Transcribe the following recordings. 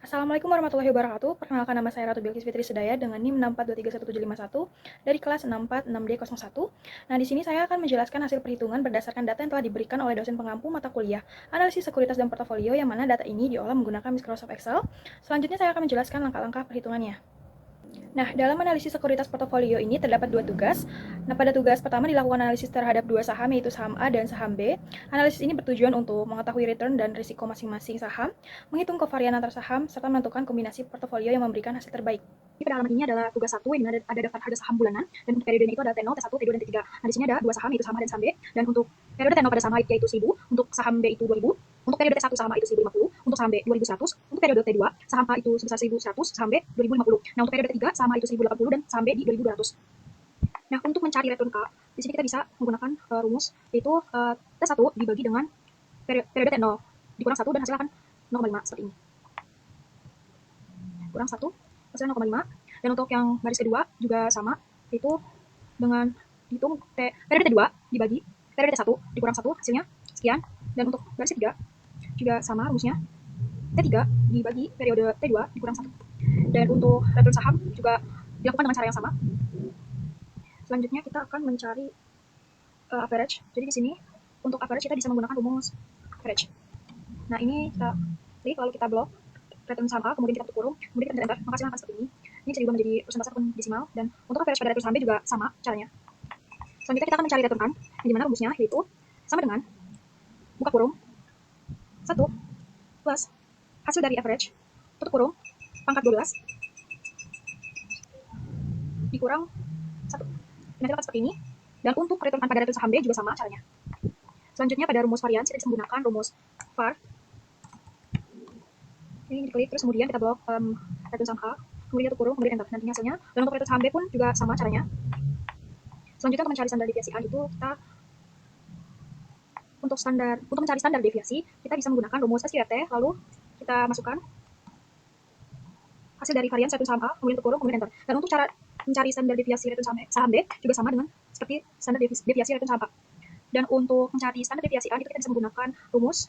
Assalamualaikum warahmatullahi wabarakatuh. Perkenalkan nama saya Ratu Bilkis Fitri Sedaya dengan NIM 642311751 dari kelas 646D01. Nah, di sini saya akan menjelaskan hasil perhitungan berdasarkan data yang telah diberikan oleh dosen pengampu mata kuliah Analisis Sekuritas dan Portofolio yang mana data ini diolah menggunakan Microsoft Excel. Selanjutnya saya akan menjelaskan langkah-langkah perhitungannya. Nah, dalam analisis sekuritas portofolio ini terdapat dua tugas. Nah, pada tugas pertama dilakukan analisis terhadap dua saham, yaitu saham A dan saham B. Analisis ini bertujuan untuk mengetahui return dan risiko masing-masing saham, menghitung kovarian antar saham, serta menentukan kombinasi portofolio yang memberikan hasil terbaik. Jadi pada halaman ini adalah tugas 1, yang ada daftar harga saham bulanan, dan untuk periodenya itu ada T0, T1, T2, dan T3. Nah, di sini ada dua saham, yaitu saham A dan saham B, dan untuk periode T0 pada saham A yaitu 1000, untuk saham B itu 2000, untuk periode T1 saham A itu 1050, untuk saham B 2100, untuk periode T2 saham A itu sebesar 1100, saham B 2050. Nah, untuk periode T3 saham A itu 1080 dan saham B di 2200. Nah, untuk mencari return K, di sini kita bisa menggunakan rumus, yaitu T1 dibagi dengan periode T0 dikurang 1 dan hasilnya akan 0,5 seperti ini. Kurang 1, hasilnya 0,5. Dan untuk yang baris kedua juga sama, yaitu dengan hitung periode T2 dibagi periode T1 dikurang 1, hasilnya sekian. Dan untuk baris ketiga juga sama rumusnya, T3 dibagi periode T2 dikurang 1. Dan untuk return saham juga dilakukan dengan cara yang sama. Selanjutnya kita akan mencari average. Jadi di sini untuk average kita bisa menggunakan rumus average. Nah, ini kita klik lalu kita blok return saham A, kemudian kita tutup kurung, kemudian kita enter, maka hasilnya akan seperti ini. Ini bisa diubah menjadi persentase ataupun desimal, dan untuk average pada return saham B juga sama caranya. Selanjutnya kita akan mencari return kan, yang dimana rumusnya yaitu sama dengan buka kurung 1 plus hasil dari average tutup kurung pangkat 12 dikurang 1. Nanti dapat seperti ini. Dan untuk return kan pada return saham B juga sama caranya. Selanjutnya pada rumus varians kita bisa menggunakan rumus var. Ini diklik, terus kemudian kita blok return saham A, kemudian tutup kurung, kemudian enter. Nantinya hasilnya. Dan untuk return saham B pun juga sama caranya. Selanjutnya untuk mencari standar deviasi A itu kita untuk mencari standar deviasi kita bisa menggunakan rumus SQRT, lalu kita masukkan hasil dari varian return saham A, kemudian tutup kurung, kemudian enter. Dan untuk cara mencari standar deviasi return saham B juga sama dengan seperti standar deviasi return saham A. Dan untuk mencari standar deviasi A itu kita bisa menggunakan rumus,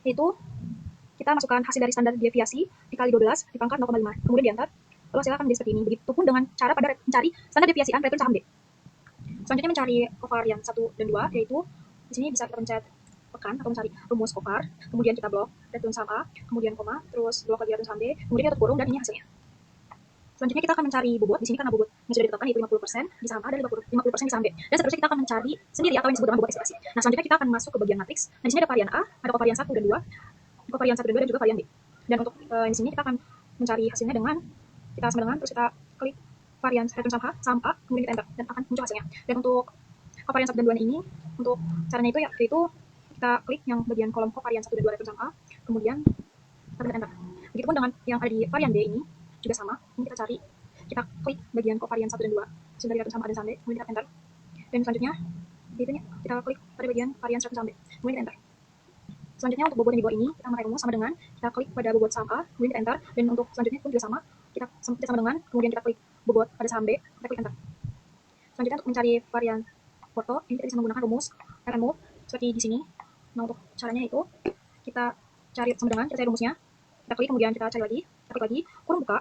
yaitu kita masukkan hasil dari standar deviasi dikali 12 dipangkat 0,5, kemudian diantar, lalu hasilnya akan menjadi seperti ini. Begitupun dengan cara pada mencari standar deviasi A return saham B. Selanjutnya mencari kovarian 1 dan 2, yaitu di sini bisa kita pencet pekan atau mencari rumus kovar, kemudian kita blok return saham A, kemudian koma, terus blok lagi return saham B, kemudian kita kurung, dan ini hasilnya. Selanjutnya kita akan mencari bobot. Di sini karena bobot yang sudah ditetapkan yaitu 50% di saham A dan 50% di saham B. Dan seterusnya kita akan mencari sendiri atau yang disebut dengan bobot ekspektasi. Nah, selanjutnya kita akan masuk ke bagian matriks. Nah, di sini ada varian A, ada kovarian 1 dan 2, kovarian 1 dan 2, dan juga varian B. Dan untuk di sini kita akan mencari hasilnya dengan kita sama dengan, terus kita klik varian return saham A, kemudian kita enter, dan akan muncul hasilnya. Dan untuk kovarian 1 dan 2 ini, untuk caranya itu yaitu kita klik yang bagian kolom kovarian 1 dan 2 return saham A, kemudian kita enter. Begitupun dengan yang ada di varian B ini juga sama. Ini kita cari, kita klik bagian kovarian 1 dan 2 hasil dari return saham A dan saham B, kemudian kita enter. Dan selanjutnya itu kita klik pada bagian varian return saham B, kemudian kita enter. Selanjutnya untuk bobot yang di bawah ini kita memakai rumus sama dengan kita klik pada bobot saham A, kemudian kita enter. Dan untuk selanjutnya pun juga sama, kita sama dengan kemudian kita klik bobot pada saham B, kita klik enter. Selanjutnya untuk mencari varian porto ini kita bisa menggunakan rumus RMove seperti di sini. Nah, untuk caranya itu kita cari sama dengan kita cari rumusnya, kita klik, kemudian kita cari lagi, kita klik lagi, kurung buka,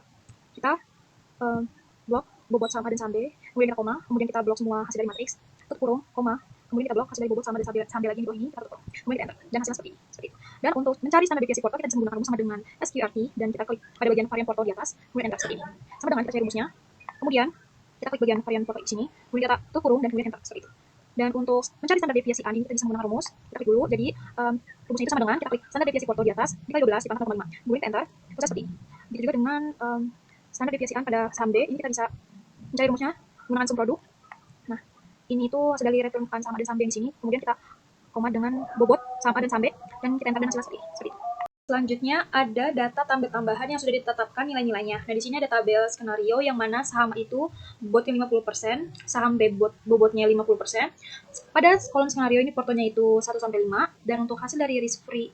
kita blok bobot saham A dan saham B, kemudian kita koma, kemudian kita blok semua hasil dari matriks, tutup kurung, koma, kemudian kita blok hasil dari bobot saham A dan saham B lagi di bawah ini, kita tutup kurung, kemudian kita enter, dan hasilnya seperti ini. Dan untuk mencari standar deviasi porto kita bisa menggunakan rumus sama dengan SQRT, dan kita klik pada bagian varian porto di atas, kemudian enter seperti ini. Sama dengan kita cari rumusnya, kemudian kita klik bagian varian porto di sini, kemudian kita tutup kurung, dan kemudian enter seperti itu. Dan untuk mencari standar deviasi A ini kita bisa menggunakan rumus, kita klik dulu, jadi rumusnya itu sama dengan kita klik standar deviasi porto di atas dikali 12 dipangkat 0,5, kemudian kita enter, proses seperti ini. Begitu juga dengan standar deviasi A pada saham B, ini kita bisa mencari rumusnya menggunakan sum produk. Nah, ini itu hasil dari return saham A dan saham B di sini, kemudian kita koma dengan bobot saham A dan saham B, dan kita enter, dan hasilnya seperti itu. Selanjutnya ada data tabel tambahan yang sudah ditetapkan nilai-nilainya. Nah, di sini ada tabel skenario yang mana saham itu bobotnya 50%, saham B bobotnya 50%. Pada kolom skenario ini portonya itu 1 sampai 5, dan untuk hasil dari risk free.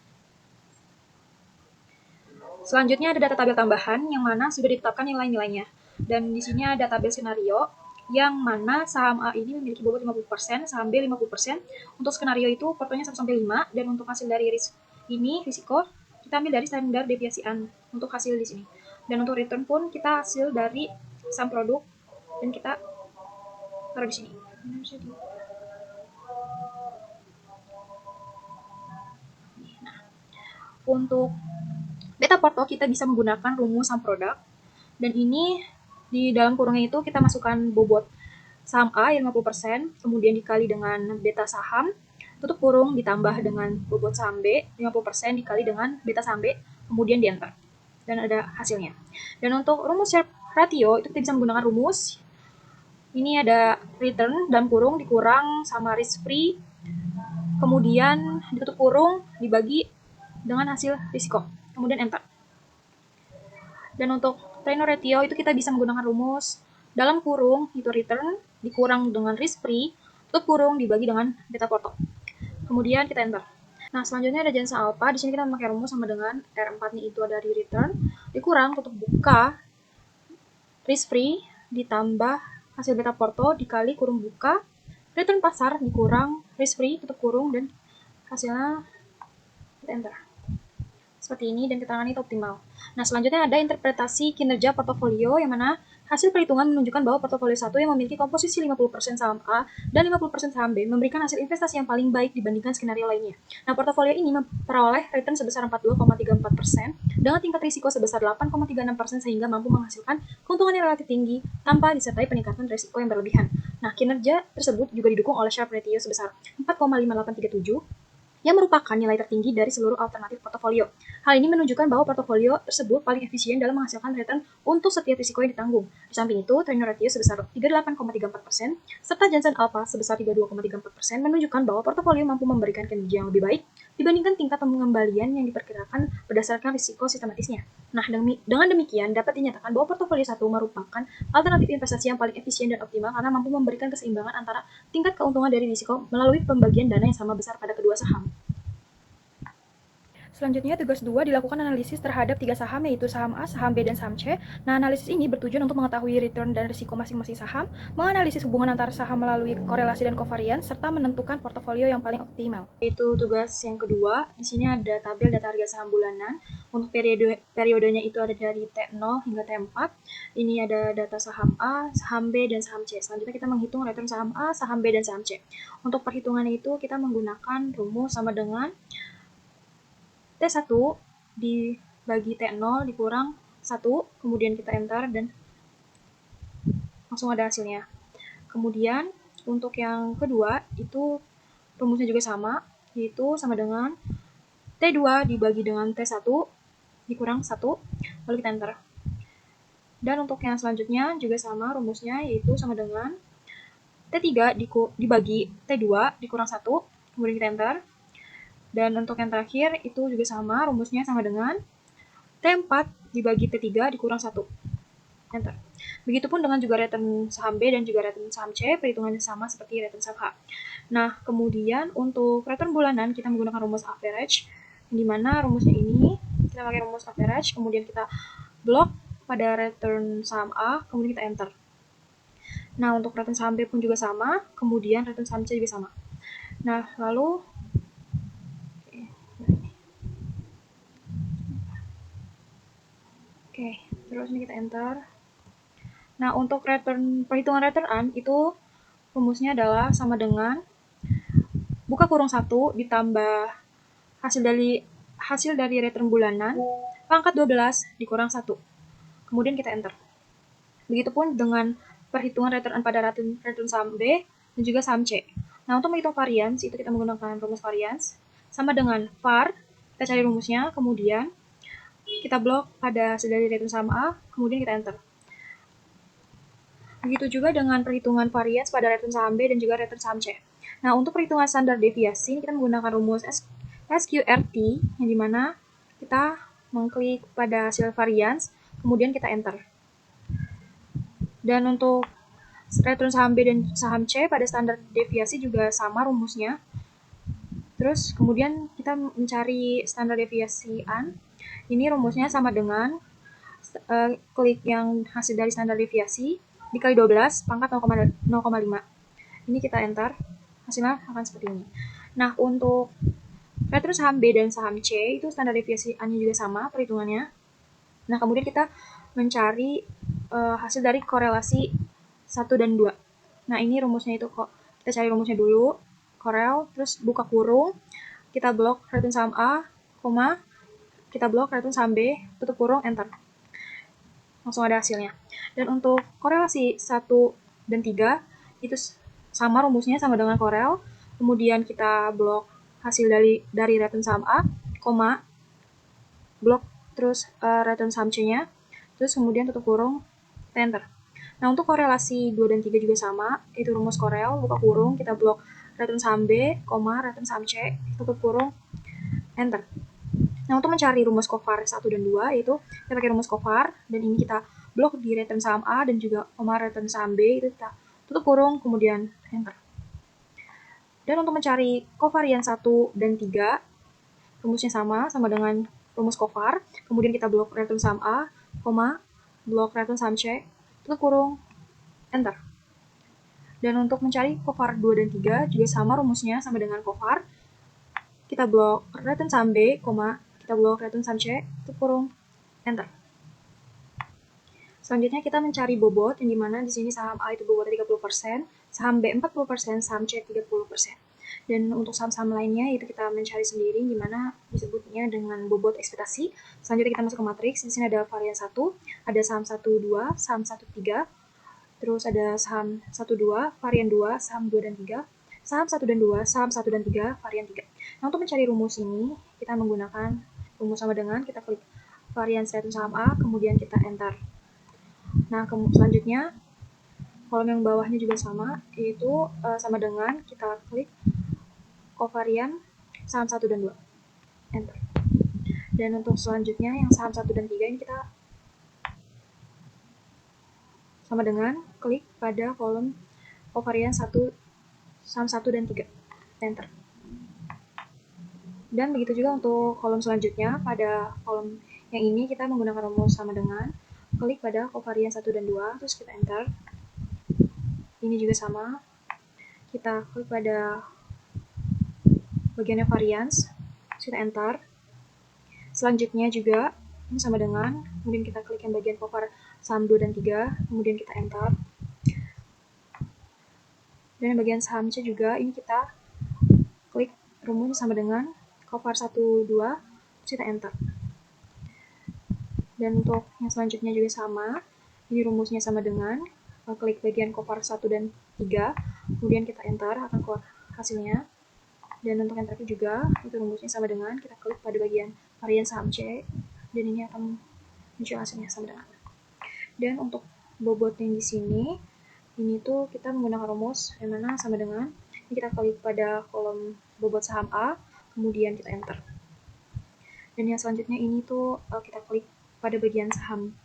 Selanjutnya ada data tabel tambahan yang mana sudah ditetapkan nilai-nilainya. Dan di sini ada tabel skenario yang mana saham A ini memiliki bobot 50%, saham B 50%. Untuk skenario itu portonya 1 sampai 5, dan untuk hasil dari risk ini risiko kita ambil dari standar deviasi AN untuk hasil di sini. Dan untuk return pun kita hasil dari sum produk dan kita taruh di sini. Nah, untuk beta porto kita bisa menggunakan rumus sum produk, dan ini di dalam kurungnya itu kita masukkan bobot saham A yang 50%, kemudian dikali dengan beta saham, tutup kurung ditambah dengan bobot saham B 50% dikali dengan beta saham B, kemudian di enter. Dan ada hasilnya. Dan untuk rumus Sharpe ratio itu kita bisa menggunakan rumus. Ini ada return dalam kurung dikurang sama risk free, kemudian ditutup kurung dibagi dengan hasil risiko, kemudian enter. Dan untuk Treynor ratio itu kita bisa menggunakan rumus dalam kurung itu return dikurang dengan risk free, tutup kurung dibagi dengan beta porto. Kemudian kita enter. Nah, selanjutnya ada jansa alpha. Di sini kita memakai rumus sama dengan R4-nya itu ada di return dikurang tutup buka risk free ditambah hasil beta porto dikali kurung buka return pasar dikurang risk free tutup kurung dan hasilnya kita enter. Seperti ini, dan keterangan itu optimal. Nah, selanjutnya ada interpretasi kinerja portofolio, yang mana hasil perhitungan menunjukkan bahwa portofolio 1 yang memiliki komposisi 50% saham A dan 50% saham B memberikan hasil investasi yang paling baik dibandingkan skenario lainnya. Nah, portofolio ini memperoleh return sebesar 42,34% dengan tingkat risiko sebesar 8,36% sehingga mampu menghasilkan keuntungan yang relatif tinggi tanpa disertai peningkatan risiko yang berlebihan. Nah, kinerja tersebut juga didukung oleh Sharpe ratio sebesar 4,5837 yang merupakan nilai tertinggi dari seluruh alternatif portofolio. Hal ini menunjukkan bahwa portofolio tersebut paling efisien dalam menghasilkan return untuk setiap risiko yang ditanggung. Di samping itu, Treynor ratio sebesar 38,34% serta Jansen alpha sebesar 32,34% menunjukkan bahwa portofolio mampu memberikan kinerja yang lebih baik dibandingkan tingkat pengembalian yang diperkirakan berdasarkan risiko sistematisnya. Nah, dengan demikian dapat dinyatakan bahwa portofolio 1 merupakan alternatif investasi yang paling efisien dan optimal karena mampu memberikan keseimbangan antara tingkat keuntungan dari risiko melalui pembagian dana yang sama besar pada kedua saham. Selanjutnya, tugas 2 dilakukan analisis terhadap 3 saham, yaitu saham A, saham B, dan saham C. Nah, analisis ini bertujuan untuk mengetahui return dan risiko masing-masing saham, menganalisis hubungan antara saham melalui korelasi dan covariance, serta menentukan portofolio yang paling optimal. Itu tugas yang kedua. Di sini ada tabel data harga saham bulanan. Untuk periodenya itu ada dari T0 hingga T4. Ini ada data saham A, saham B, dan saham C. Selanjutnya kita menghitung return saham A, saham B, dan saham C. Untuk perhitungannya itu kita menggunakan rumus sama dengan T1 dibagi T0 dikurang 1, kemudian kita enter dan langsung ada hasilnya. Kemudian untuk yang kedua itu rumusnya juga sama, yaitu sama dengan T2 dibagi dengan T1 dikurang 1, lalu kita enter. Dan untuk yang selanjutnya juga sama rumusnya, yaitu sama dengan T3 dibagi T2 dikurang 1, kemudian kita enter. Dan untuk yang terakhir itu juga sama, rumusnya sama dengan T4 dibagi T3 dikurang 1. Enter. Begitupun dengan juga return saham B dan juga return saham C, perhitungannya sama seperti return saham H. Nah, kemudian untuk return bulanan kita menggunakan rumus average, di mana rumusnya ini kita pakai rumus average, kemudian kita blok pada return saham A, kemudian kita enter. Nah, untuk return saham B pun juga sama, kemudian return saham C juga sama. Nah, lalu Oke, terus ini kita enter. Nah, untuk perhitungan return itu rumusnya adalah sama dengan buka kurung 1 ditambah hasil dari return bulanan pangkat 12 dikurang 1. Kemudian kita enter. Begitupun dengan perhitungan return pada return saham B dan juga saham C. Nah, untuk menghitung variance itu kita menggunakan rumus variance sama dengan var, kita cari rumusnya, kemudian kita blok pada hasil dari return saham A, kemudian kita enter. Begitu juga dengan perhitungan variance pada return saham B dan juga return saham C. Nah, untuk perhitungan standar deviasi, kita menggunakan rumus SQRT, yang dimana kita mengklik pada hasil variance, kemudian kita enter. Dan untuk return saham B dan saham C pada standar deviasi juga sama rumusnya. Terus kemudian kita mencari standar deviasi AN. Ini rumusnya sama dengan klik yang hasil dari standar deviasi dikali 12 pangkat 0,5. Ini kita enter, hasilnya akan seperti ini. Nah, untuk Return saham B dan saham C itu standar deviasi A-nya juga sama perhitungannya. Nah, kemudian kita mencari hasil dari korelasi 1 dan 2. Nah, ini rumusnya itu kok. Kita cari rumusnya dulu. Korel, terus buka kurung, kita blok return saham A, koma, kita blok return saham B, tutup kurung, enter. Langsung ada hasilnya. Dan untuk korelasi 1 dan 3, itu sama rumusnya, sama dengan korel. Kemudian kita blok hasil dari return saham A, koma, blok terus return saham C-nya, terus kemudian tutup kurung, enter. Nah, untuk korelasi 2 dan 3 juga sama, itu rumus korel, buka kurung, kita blok return saham B, return saham C, tutup kurung, enter. Nah, untuk mencari rumus kofar 1 dan 2, yaitu kita pakai rumus kofar, dan ini kita blok di return saham A dan juga return saham B, itu kita tutup kurung, kemudian enter. Dan untuk mencari kovarian 1 dan 3, rumusnya sama dengan rumus kofar, kemudian kita blok return saham A, blok return saham C, tutup kurung, enter. Dan untuk mencari kofar 2 dan 3 juga sama rumusnya, sama dengan kofar. Kita blok return saham B, kita blok return saham C, tutup kurung, enter. Selanjutnya kita mencari bobot, yang dimana di sini saham A itu bobotnya 30%, saham B 40%, saham C 30%. Dan untuk saham-saham lainnya itu kita mencari sendiri, di mana disebutnya dengan bobot ekspektasi. Selanjutnya kita masuk ke matriks. Di sini ada varian 1, ada saham 1, 2, saham 1, 3, terus ada saham 1, 2, varian 2, saham 2 dan 3, saham 1 dan 2, saham 1 dan 3, varian 3. Nah, untuk mencari rumus ini, kita menggunakan rumus sama dengan, kita klik varian return saham A, kemudian kita enter. Nah, selanjutnya, kolom yang bawahnya juga sama, yaitu sama dengan kita klik kovarian saham 1 dan 2. Enter. Dan untuk selanjutnya yang saham 1 dan 3 ini kita sama dengan klik pada kolom kovarian 1 saham 1 dan 3. Enter. Dan begitu juga untuk kolom selanjutnya, pada kolom yang ini kita menggunakan rumus sama dengan klik pada kovarian 1 dan 2, terus kita enter. Ini juga sama, kita klik pada bagiannya varians, kita enter. Selanjutnya juga ini sama dengan, kemudian kita klik yang bagian cover saham 2 dan 3, kemudian kita enter. Dan yang bagian saham C juga, ini kita klik rumus sama dengan cover 1, 2, kita enter. Dan untuk yang selanjutnya juga sama, ini rumusnya sama dengan klik bagian cover 1 dan 3, kemudian kita enter, akan keluar hasilnya. Dan untuk yang terakhir juga, itu rumusnya sama dengan kita klik pada bagian varian saham C, dan ini akan muncul hasilnya sama dengan. Dan untuk bobot yang di sini, ini tuh kita menggunakan rumus yang mana sama dengan, ini kita klik pada kolom bobot saham A, kemudian kita enter. Dan yang selanjutnya ini tuh kita klik pada bagian saham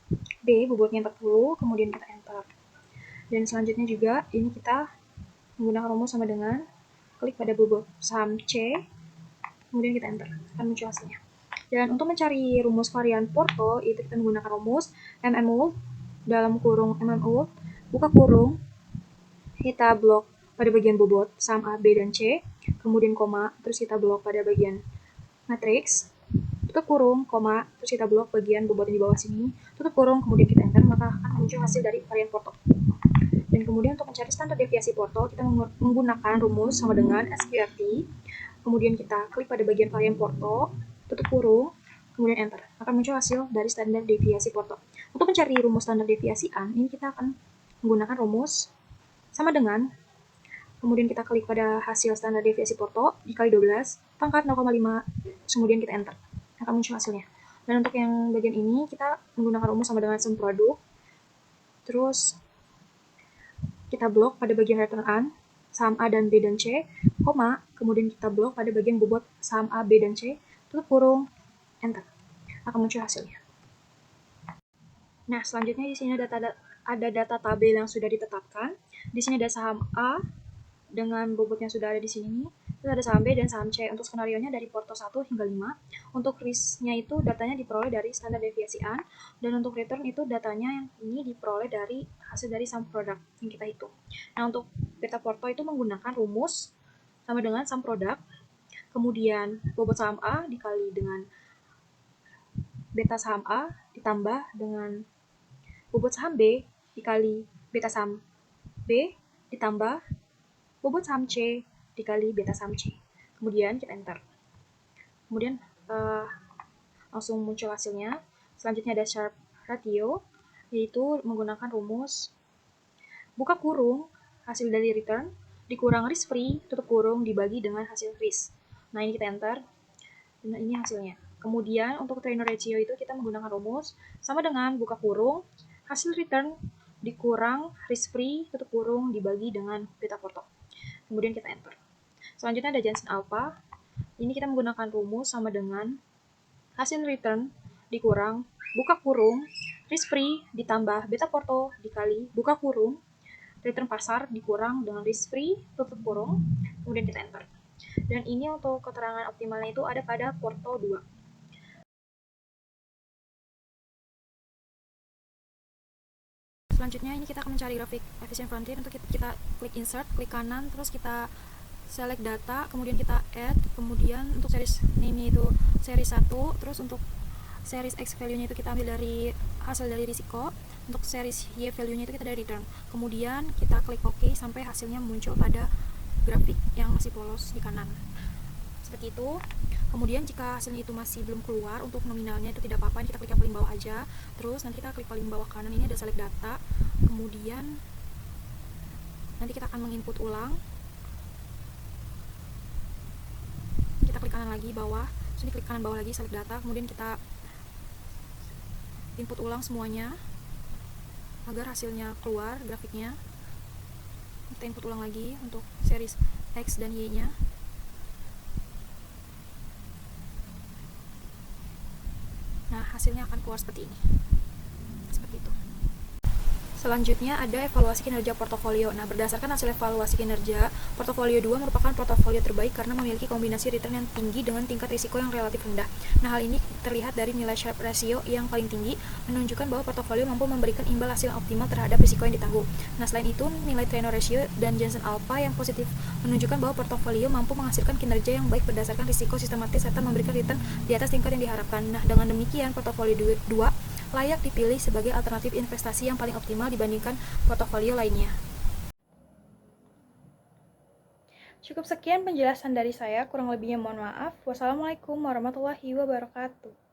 B, bobotnya 40, kemudian kita enter. Dan selanjutnya juga, ini kita menggunakan rumus sama dengan klik pada bobot saham C, kemudian kita enter, akan muncul hasilnya. Dan untuk mencari rumus varian Porto, itu kita menggunakan rumus MMU, dalam kurung MMU, buka kurung, kita blok pada bagian bobot saham A, B, dan C, kemudian koma, terus kita blok pada bagian matriks, tutup kurung, koma, terus kita blok bagian bobot di bawah sini, tutup kurung, kemudian kita enter, maka akan muncul hasil dari varian Porto. Dan kemudian untuk mencari standar deviasi Porto, kita menggunakan rumus sama dengan SQRT, kemudian kita klik pada bagian varian Porto, tutup kurung, kemudian enter. Akan muncul hasil dari standar deviasi Porto. Untuk mencari rumus standar deviasi AN, ini kita akan menggunakan rumus sama dengan, kemudian kita klik pada hasil standar deviasi Porto, dikali 12, pangkat 0,5, kemudian kita enter. Akan muncul hasilnya. Dan untuk yang bagian ini, kita menggunakan rumus sama dengan sum produk, terus kita blok pada bagian return AN, saham A dan B dan C, koma, kemudian kita blok pada bagian bobot saham A, B, dan C, tutup kurung, enter. Akan muncul hasilnya. Nah, selanjutnya di sini ada data tabel yang sudah ditetapkan. Di sini ada saham A dengan bobot yang sudah ada di sini. Terus ada saham B dan saham C. Untuk skenario-nya dari Porto 1 hingga 5. Untuk risk-nya itu datanya diperoleh dari standar deviasi AN. Dan untuk return itu datanya yang ini diperoleh dari hasil dari sum product yang kita hitung. Nah, untuk beta Porto itu menggunakan rumus sama dengan sum product, Kemudian bobot saham A dikali dengan beta saham A ditambah dengan bobot saham B dikali beta saham B ditambah bobot saham C dikali beta saham C. Kemudian kita enter. Kemudian langsung muncul hasilnya. Selanjutnya ada Sharpe ratio, yaitu menggunakan rumus buka kurung hasil dari return dikurang risk free tutup kurung dibagi dengan hasil risk. Nah, ini kita enter. Nah, ini hasilnya. Kemudian untuk trainer ratio itu kita menggunakan rumus sama dengan buka kurung hasil return dikurang risk free tutup kurung dibagi dengan beta Porto. Kemudian kita enter. Selanjutnya ada Jansen alpha. Ini kita menggunakan rumus sama dengan hasil return dikurang buka kurung risk free ditambah beta Porto dikali buka kurung return pasar dikurang dengan risk free tutup kurung, kemudian kita enter. Dan ini untuk keterangan optimalnya itu ada pada Porto 2. Selanjutnya ini kita akan mencari grafik efisien frontier. Untuk kita klik insert, klik kanan, terus kita select data, kemudian kita add, kemudian untuk series ini itu series 1, terus untuk series X value-nya itu kita ambil dari hasil dari risiko, untuk series Y value-nya itu kita dari return. Kemudian kita klik OK sampai hasilnya muncul pada grafik yang masih polos di kanan. Seperti itu. Kemudian jika hasilnya itu masih belum keluar, untuk nominalnya itu tidak apa-apa, kita klik yang paling bawah aja. Terus nanti kita klik paling bawah kanan, ini ada select data. Kemudian nanti kita akan menginput ulang. Kita klik kanan lagi bawah, terus klik kanan bawah lagi select data. Kemudian kita input ulang semuanya agar hasilnya keluar grafiknya. Kita input ulang lagi untuk series X dan Y nya. Nah, hasilnya akan keluar seperti ini. Seperti itu. Selanjutnya ada evaluasi kinerja portofolio. Nah, berdasarkan hasil evaluasi kinerja, portofolio 2 merupakan portofolio terbaik karena memiliki kombinasi return yang tinggi dengan tingkat risiko yang relatif rendah. Nah, hal ini terlihat dari nilai Sharpe ratio yang paling tinggi, menunjukkan bahwa portofolio mampu memberikan imbal hasil optimal terhadap risiko yang ditanggung. Nah, selain itu, nilai Treynor ratio dan Jansen alpha yang positif menunjukkan bahwa portofolio mampu menghasilkan kinerja yang baik berdasarkan risiko sistematis serta memberikan return di atas tingkat yang diharapkan. Nah, dengan demikian, portofolio 2 layak dipilih sebagai alternatif investasi yang paling optimal dibandingkan portofolio lainnya. Cukup sekian penjelasan dari saya, kurang lebihnya mohon maaf. Wassalamualaikum warahmatullahi wabarakatuh.